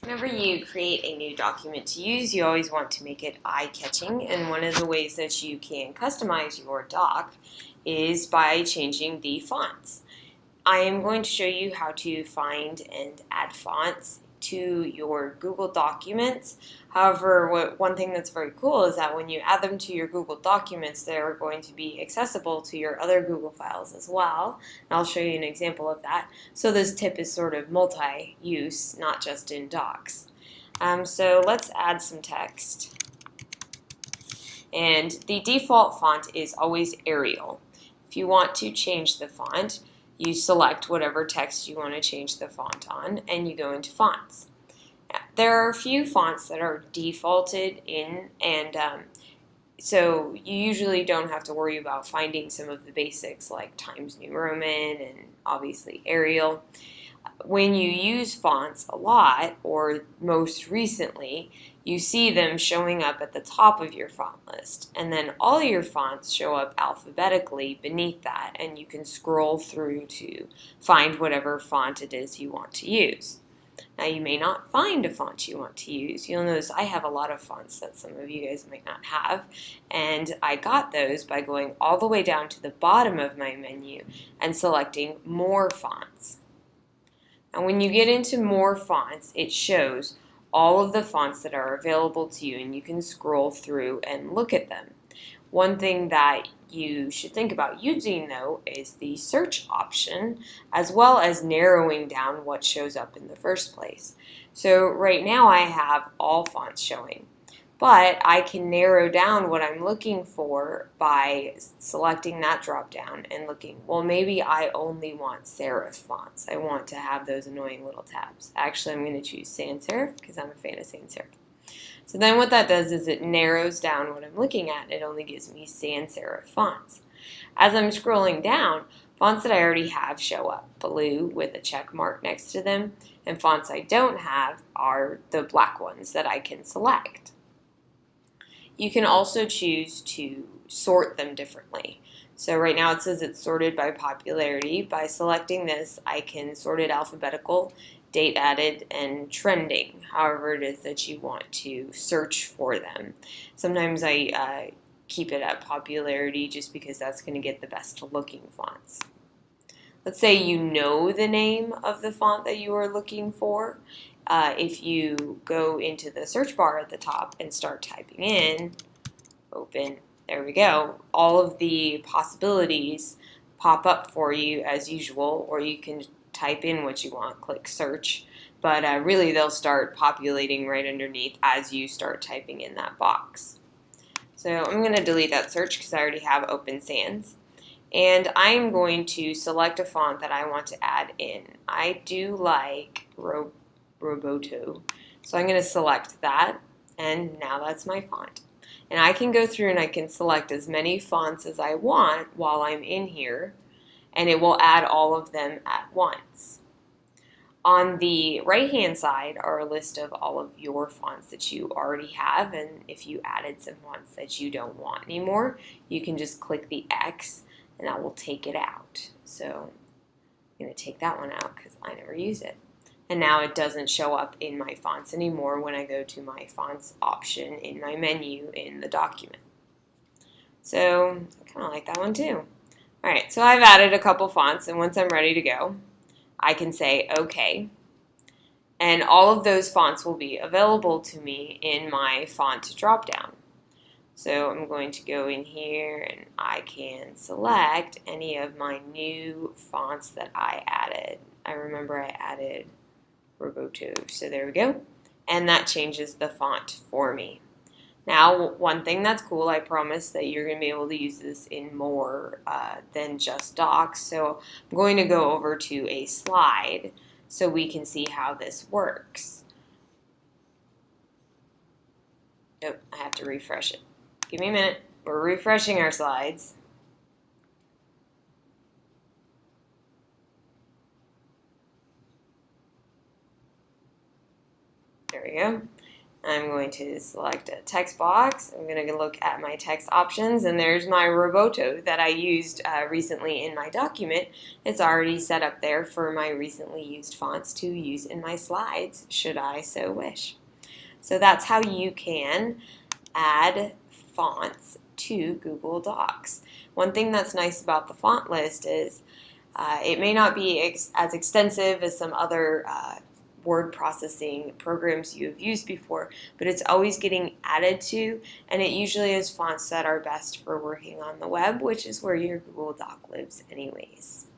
Whenever you create a new document to use, you always want to make it eye-catching, and one of the ways that you can customize your doc is by changing the fonts. I am going to show you how to find and add fonts to your Google Documents. However, one thing that's very cool is that when you add them to your Google Documents, they're going to be accessible to your other Google files as well. And I'll show you an example of that. So this tip is sort of multi-use, not just in Docs. So let's add some text. And the default font is always Arial. If you want to change the font, you select whatever text you want to change the font on, and you go into fonts. There are a few fonts that are defaulted in, and so you usually don't have to worry about finding some of the basics like Times New Roman and obviously Arial. When you use fonts a lot, or most recently, you see them showing up at the top of your font list, and then all your fonts show up alphabetically beneath that, and you can scroll through to find whatever font it is you want to use. Now, you may not find a font you want to use. You'll notice I have a lot of fonts that some of you guys might not have, and I got those by going all the way down to the bottom of my menu and selecting More Fonts. And when you get into More Fonts, it shows all of the fonts that are available to you, and you can scroll through and look at them. One thing that you should think about using, though, is the search option, as well as narrowing down what shows up in the first place. So right now I have all fonts showing, but I can narrow down what I'm looking for by selecting that drop down and looking, well, maybe I only want serif fonts. I want to have those annoying little tabs. Actually, I'm going to choose sans serif because I'm a fan of sans serif. So then what that does is it narrows down what I'm looking at. It only gives me sans serif fonts. As I'm scrolling down, fonts that I already have show up blue with a check mark next to them, and fonts I don't have are the black ones that I can select. You can also choose to sort them differently. So right now it says it's sorted by popularity. By selecting this, I can sort it alphabetical, date added, and trending, however it is that you want to search for them. Sometimes I keep it at popularity just because that's going to get the best looking fonts. Let's say you know the name of the font that you are looking for. If you go into the search bar at the top and start typing in, open, there we go, all of the possibilities pop up for you as usual, or you can type in what you want, click search, but really they'll start populating right underneath as you start typing in that box. So I'm going to delete that search because I already have Open Sans. And I'm going to select a font that I want to add in. I do like Roboto, so I'm going to select that, and now that's my font. And I can go through and I can select as many fonts as I want while I'm in here, and it will add all of them at once. On the right-hand side are a list of all of your fonts that you already have, and if you added some fonts that you don't want anymore, you can just click the X and that will take it out. So I'm going to take that one out because I never use it. And now it doesn't show up in my fonts anymore when I go to my fonts option in my menu in the document. So I kind of like that one too. All right, so I've added a couple fonts, and once I'm ready to go, I can say OK. And all of those fonts will be available to me in my font dropdown. So I'm going to go in here and I can select any of my new fonts that I added. I remember I added Roboto, so there we go. And that changes the font for me. Now, one thing that's cool, I promise that you're going to be able to use this in more than just docs. So I'm going to go over to a slide so we can see how this works. Nope, I have to refresh it. Give me a minute. We're refreshing our slides. There we go. I'm going to select a text box. I'm going to look at my text options, and there's my Roboto that I used recently in my document. It's already set up there for my recently used fonts to use in my slides, should I so wish. So that's how you can add fonts to Google Docs. One thing that's nice about the font list is it may not be as extensive as some other word processing programs you have used before, but it's always getting added to, and it usually is fonts that are best for working on the web, which is where your Google Doc lives anyways.